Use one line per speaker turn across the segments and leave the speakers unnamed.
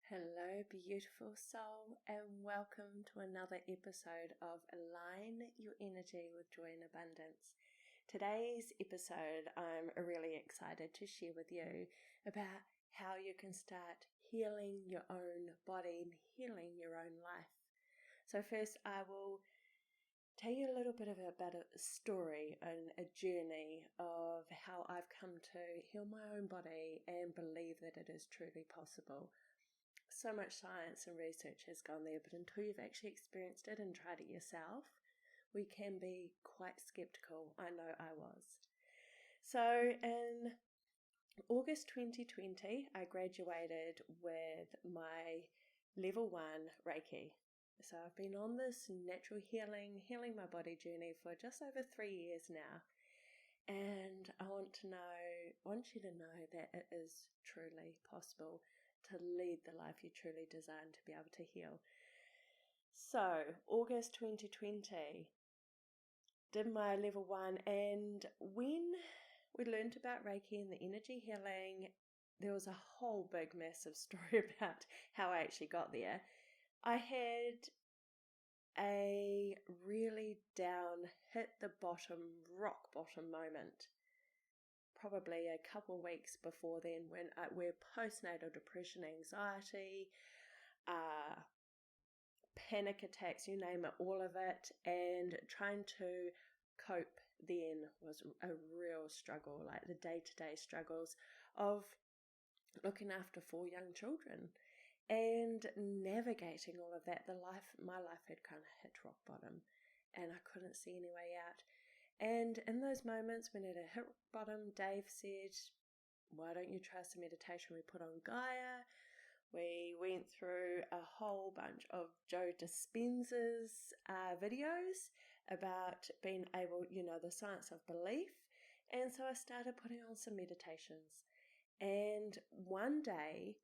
Hello, beautiful soul, and welcome to another episode of Align Your Energy with Joy and Abundance. Today's episode, I'm really excited to share with you about how you can start healing your own body and healing your own life. So first, I will tell you a little bit about a story and a journey of how I've come to heal my own body and believe that it is truly possible. So much science and research has gone there, but until you've actually experienced it and tried it yourself, we can be quite skeptical. I know I was. So in August 2020, I graduated with my level 1 Reiki. So I've been on this natural healing my body journey for just over 3 years now. And I want you to know that it is truly possible to lead the life you truly design to be able to heal. So, August 2020, did my level 1, and when we learned about Reiki and the energy healing, there was a whole big massive story about how I actually got there. I had a really down, hit the bottom, rock bottom moment. Probably a couple of weeks before then, where postnatal depression, anxiety, panic attacks, you name it, all of it, and trying to cope then was a real struggle, like the day-to-day struggles of looking after 4 young children and navigating all of that. My life had kind of hit rock bottom and I couldn't see any way out. And in those moments when it had hit bottom, Dave said, why don't you try some meditation? We put on Gaia. We went through a whole bunch of Joe Dispenza's videos about being able, the science of belief. And so I started putting on some meditations. And one day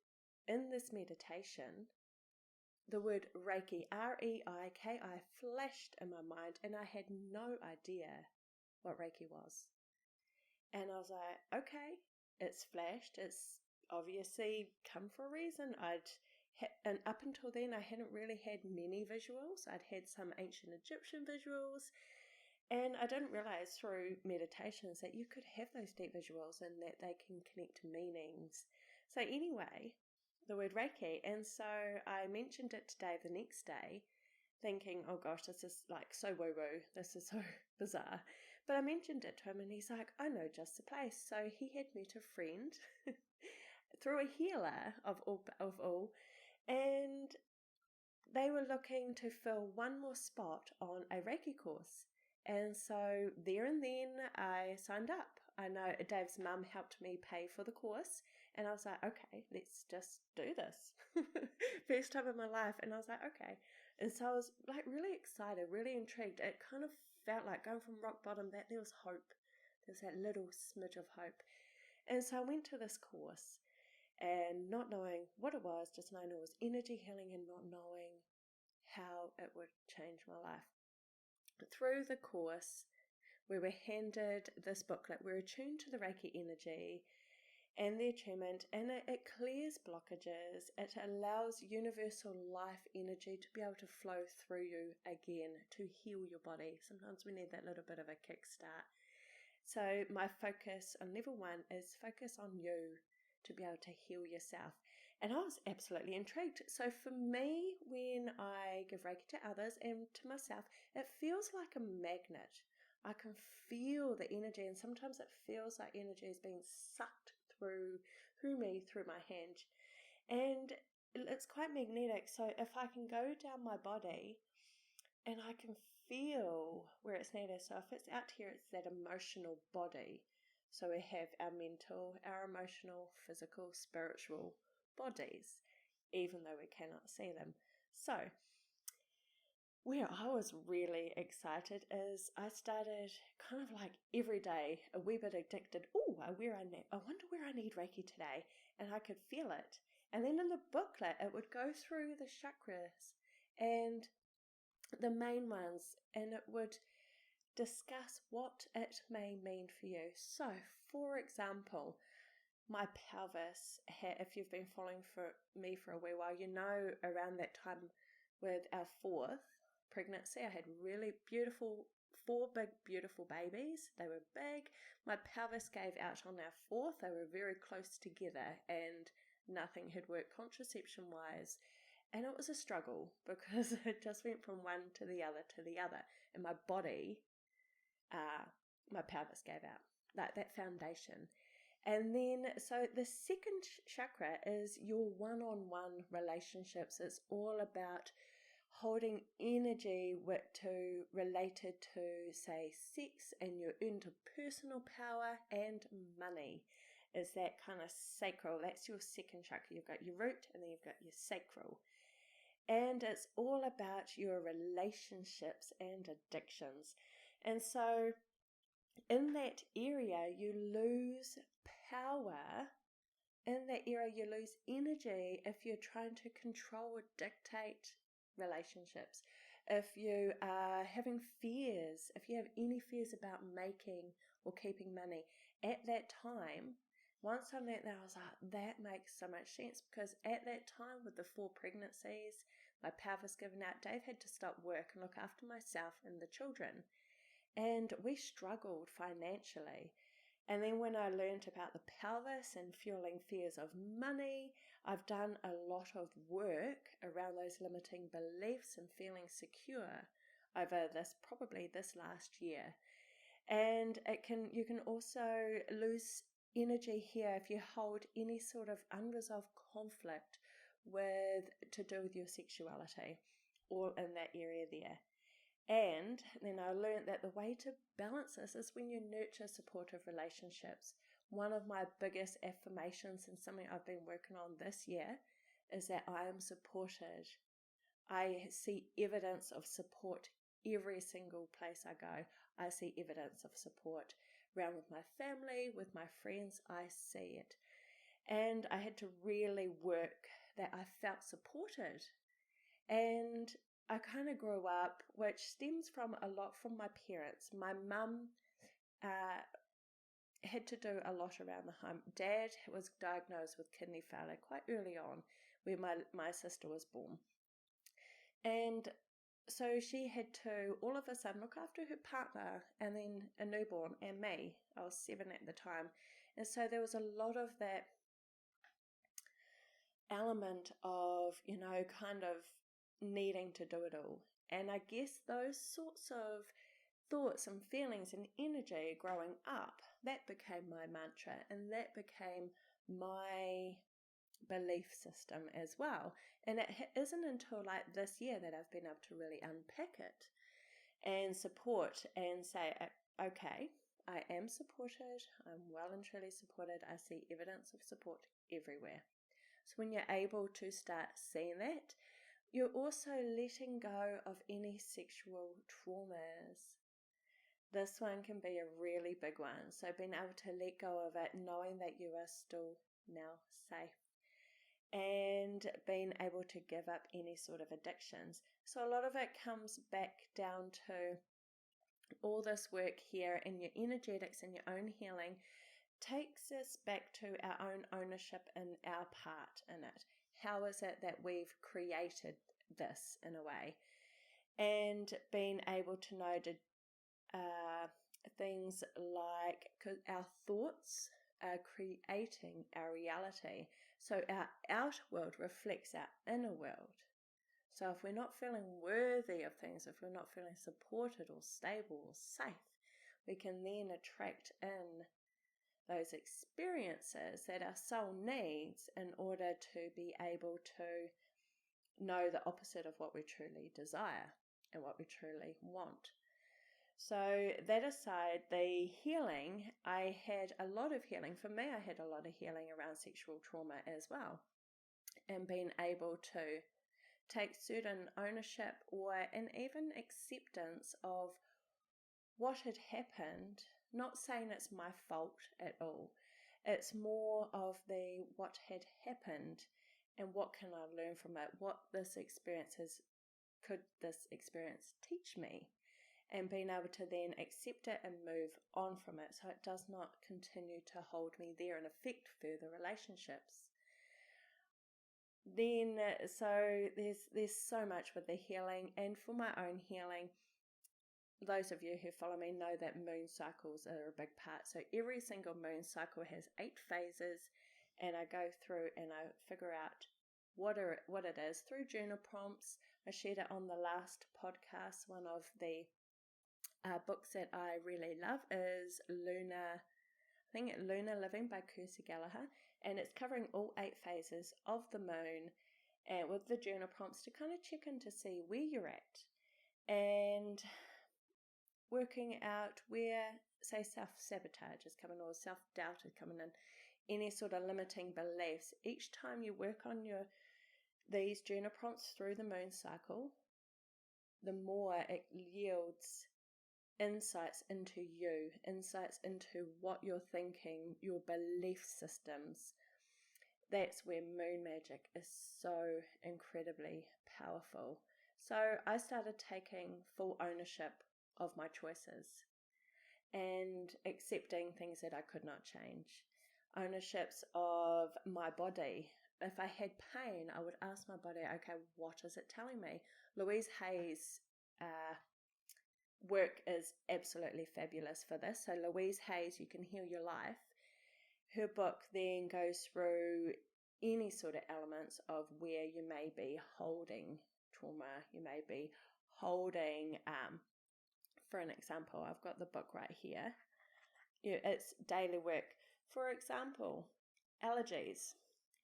in this meditation, the word Reiki, R-E-I-K-I, flashed in my mind, and I had no idea what Reiki was. And I was like, okay, it's flashed. It's obviously come for a reason. And up until then, I hadn't really had many visuals. I'd had some ancient Egyptian visuals, and I didn't realize through meditations that you could have those deep visuals and that they can connect to meanings. So anyway, the word Reiki, and so I mentioned it to Dave the next day, thinking, oh gosh, this is like so woo-woo, this is so bizarre. But I mentioned it to him and he's like, I know just the place. So he had met a friend through a healer of all, and they were looking to fill one more spot on a Reiki course. And so there and then I signed up. I know Dave's mum helped me pay for the course, and I was like, okay, let's just do this. First time in my life. And I was like, okay. And so I was like really excited, really intrigued. It kind of felt like going from rock bottom, that there was hope. There was that little smidge of hope. And so I went to this course and not knowing what it was, just knowing it was energy healing and not knowing how it would change my life. Through the course, we were handed this booklet. We're attuned to the Reiki energy and the attunement, and it clears blockages. It allows universal life energy to be able to flow through you again, to heal your body. Sometimes we need that little bit of a kickstart. So my focus on level 1 is focus on you to be able to heal yourself. And I was absolutely intrigued. So for me, when I give Reiki to others and to myself, it feels like a magnet. I can feel the energy, and sometimes it feels like energy is being sucked through me, through my hand. And it's quite magnetic. So if I can go down my body and I can feel where it's needed. So if it's out here, it's that emotional body. So we have our mental, our emotional, physical, spiritual bodies, even though we cannot see them. So where I was really excited is I started kind of like every day a wee bit addicted. Oh, I wonder where I need Reiki today. And I could feel it. And then in the booklet, it would go through the chakras and the main ones, and it would discuss what it may mean for you. So, for example, my pelvis had, if you've been following me for a wee while, you know, around that time with our fourth pregnancy, I had really four big, beautiful babies. They were big. My pelvis gave out on our fourth. They were very close together and nothing had worked contraception-wise. And it was a struggle because it just went from one to the other to the other. And my body, my pelvis gave out, like that foundation. And then, so the second chakra is your one-on-one relationships. It's all about holding energy related to, say, sex and your interpersonal power and money. Is that kind of sacral? That's your second chakra. You've got your root and then you've got your sacral. And it's all about your relationships and addictions. And so in that area, you lose power. In that area, you lose energy if you're trying to control or dictate relationships. If you are having fears, if you have any fears about making or keeping money, at that time, once I learned that, I was like, that makes so much sense, because at that time with the 4 pregnancies, my pelvis given out, Dave had to stop work and look after myself and the children. And we struggled financially. And then when I learned about the pelvis and fueling fears of money, I've done a lot of work around those limiting beliefs and feeling secure over probably this last year. And you can also lose energy here if you hold any sort of unresolved conflict to do with your sexuality, all in that area there. And then I learned that the way to balance this is when you nurture supportive relationships. One of my biggest affirmations and something I've been working on this year is that I am supported. I see evidence of support every single place I go. I see evidence of support around with my family, with my friends. I see it. And I had to really work that I felt supported. And I kind of grew up, which stems from a lot from my parents. My mum had to do a lot around the home. Dad was diagnosed with kidney failure quite early on when my sister was born. And so she had to, all of a sudden, look after her partner and then a newborn and me. I was 7 at the time. And so there was a lot of that element of, kind of needing to do it all. And I guess those sorts of thoughts and feelings and energy growing up, that became my mantra, and that became my belief system as well. And it isn't until like this year that I've been able to really unpack it and support and say, okay, I am supported, I'm well and truly supported, I see evidence of support everywhere. So when you're able to start seeing that, you're also letting go of any sexual traumas. This one can be a really big one. So being able to let go of it, knowing that you are still now safe, and being able to give up any sort of addictions. So a lot of it comes back down to all this work here in your energetics and your own healing takes us back to our own ownership and our part in it. How is it that we've created this in a way? And being able to know things like our thoughts are creating our reality. So our outer world reflects our inner world. So if we're not feeling worthy of things, if we're not feeling supported or stable or safe, we can then attract in those experiences that our soul needs in order to be able to know the opposite of what we truly desire and what we truly want. So that aside, the healing, I had a lot of healing. For me, I had a lot of healing around sexual trauma as well, and being able to take certain ownership and even acceptance of what had happened. Not saying it's my fault at all. It's more of what had happened and what can I learn from it? What could this experience teach me? and being able to then accept it and move on from it so it does not continue to hold me there and affect further relationships. Then, so there's so much with the healing, and for my own healing, those of you who follow me know that moon cycles are a big part. So every single moon cycle has 8 phases, and I go through and I figure out what it is through journal prompts. I shared it on the last podcast. One of the books that I really love is Lunar Living by Kirsty Gallagher, and it's covering all 8 phases of the moon, and with the journal prompts to kind of check in to see where you're at, and working out where, say, self-sabotage is coming or self-doubt is coming in, any sort of limiting beliefs. Each time you work on these journal prompts through the moon cycle, the more it yields insights into you, insights into what you're thinking, your belief systems. That's where moon magic is so incredibly powerful. So I started taking full ownership of my choices and accepting things that I could not change. Ownerships of my body. If I had pain, I would ask my body, okay, what is it telling me? Louise Hay's work is absolutely fabulous for this. So Louise Hay's You Can Heal Your Life. Her book then goes through any sort of elements of where you may be holding trauma, you may be holding, for an example, I've got the book right here. It's daily work. For example, allergies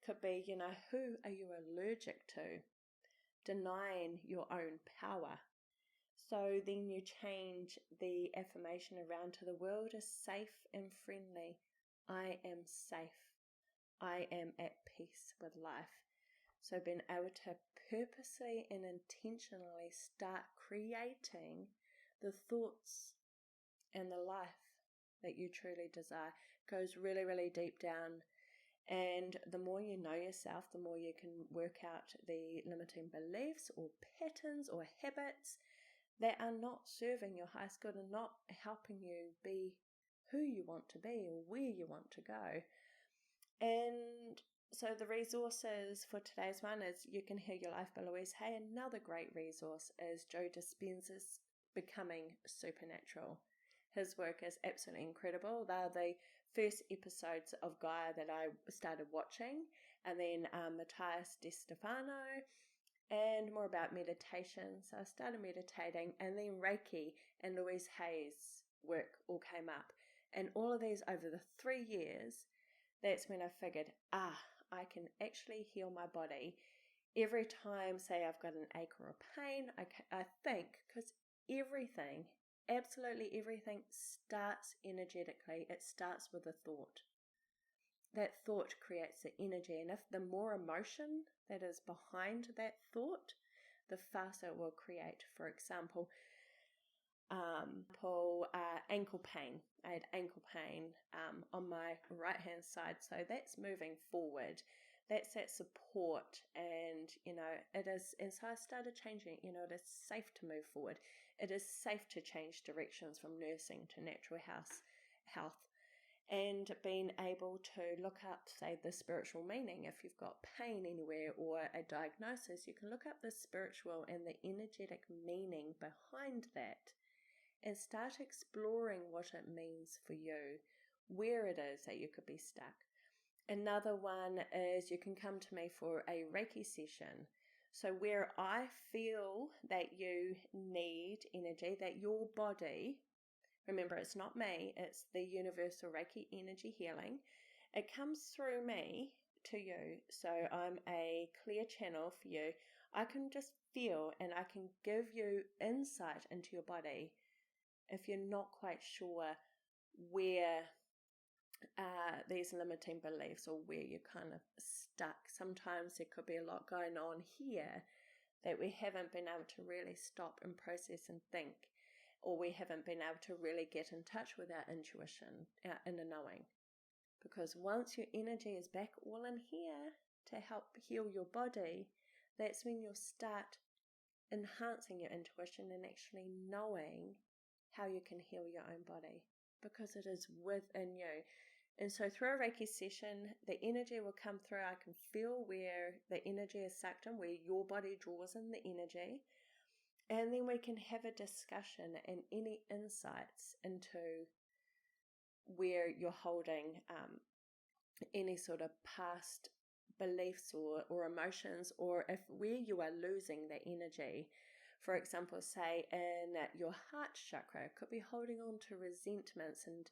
could be, who are you allergic to? Denying your own power. So then you change the affirmation around to the world is safe and friendly. I am safe. I am at peace with life. So being able to purposely and intentionally start creating the thoughts and the life that you truly desire goes really, really deep down. And the more you know yourself, the more you can work out the limiting beliefs or patterns or habits that are not serving your highest good and not helping you be who you want to be or where you want to go. And so the resources for today's one is You Can Heal Your Life by Louise Hay. Another great resource is Joe Dispenza's Becoming Supernatural. His work is absolutely incredible. They're the first episodes of Gaia that I started watching, and then Matthias De Stefano, and more about meditation. So I started meditating, and then Reiki and Louise Hay's work all came up. And all of these over the 3 years, that's when I figured, I can actually heal my body. Every time, say, I've got an ache or a pain, I think, because everything, absolutely everything starts energetically. It starts with a thought. That thought creates the energy, and if the more emotion that is behind that thought, the faster it will create. For example, ankle pain. I had ankle pain on my right hand side, so that's moving forward. That's that support, and it is. And so I started changing. It is safe to move forward. It is safe to change directions from nursing to natural health. And being able to look up, say, the spiritual meaning. If you've got pain anywhere or a diagnosis, you can look up the spiritual and the energetic meaning behind that and start exploring what it means for you, where it is that you could be stuck. Another one is you can come to me for a Reiki session. So where I feel that you need energy, that your body, remember, it's not me, it's the universal Reiki energy healing. It comes through me to you. So I'm a clear channel for you. I can just feel and I can give you insight into your body if you're not quite sure where these limiting beliefs or where you're kind of stuck. Sometimes there could be a lot going on here that we haven't been able to really stop and process and think. Or we haven't been able to really get in touch with our intuition, our inner knowing. Because once your energy is back all in here to help heal your body, that's when you'll start enhancing your intuition and actually knowing how you can heal your own body, because it is within you. And so through a Reiki session, the energy will come through. I can feel where the energy is sucked in, where your body draws in the energy. And then we can have a discussion and any insights into where you're holding any sort of past beliefs or emotions, or if where you are losing the energy. For example, say in your heart chakra, it could be holding on to resentments and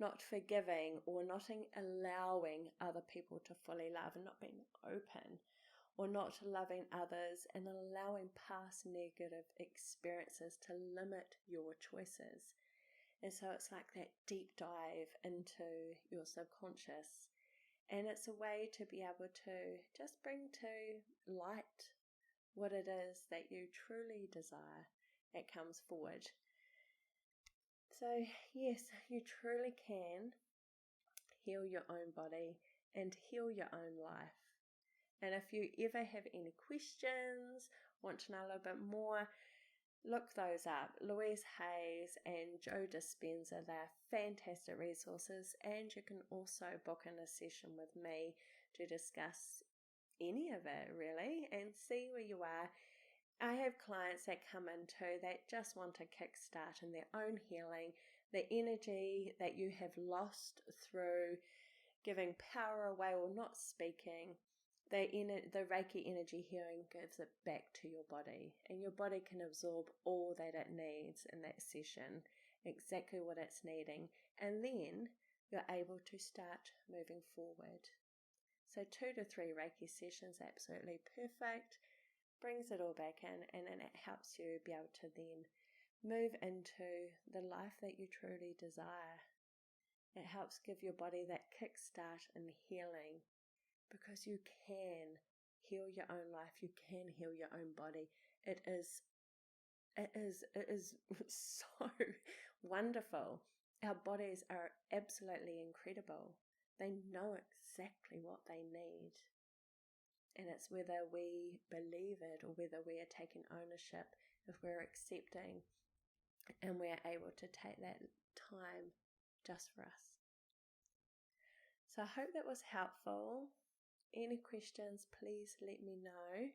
not forgiving, or not allowing other people to fully love and not being open, or not loving others and allowing past negative experiences to limit your choices. And so it's like that deep dive into your subconscious. And it's a way to be able to just bring to light what it is that you truly desire that comes forward. So yes, you truly can heal your own body and heal your own life. And if you ever have any questions, want to know a little bit more, look those up. Louise Hayes and Joe Dispenza, they're fantastic resources. And you can also book in a session with me to discuss any of it really and see where you are. I have clients that come in too that just want to kickstart in their own healing, the energy that you have lost through giving power away or not speaking. The Reiki energy healing gives it back to your body, and your body can absorb all that it needs in that session, exactly what it's needing, and then you're able to start moving forward. So 2 to 3 Reiki sessions, absolutely perfect, brings it all back in, and then it helps you be able to then move into the life that you truly desire. It helps give your body that kickstart in healing, because you can heal your own life, you can heal your own body. It is so wonderful. Our bodies are absolutely incredible. They know exactly what they need. And it's whether we believe it or whether we are taking ownership, if we're accepting and we're able to take that time just for us. So I hope that was helpful. Any questions, please let me know,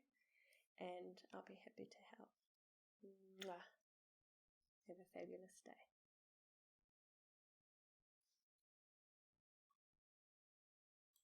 and I'll be happy to help. Mwah. Have a fabulous day.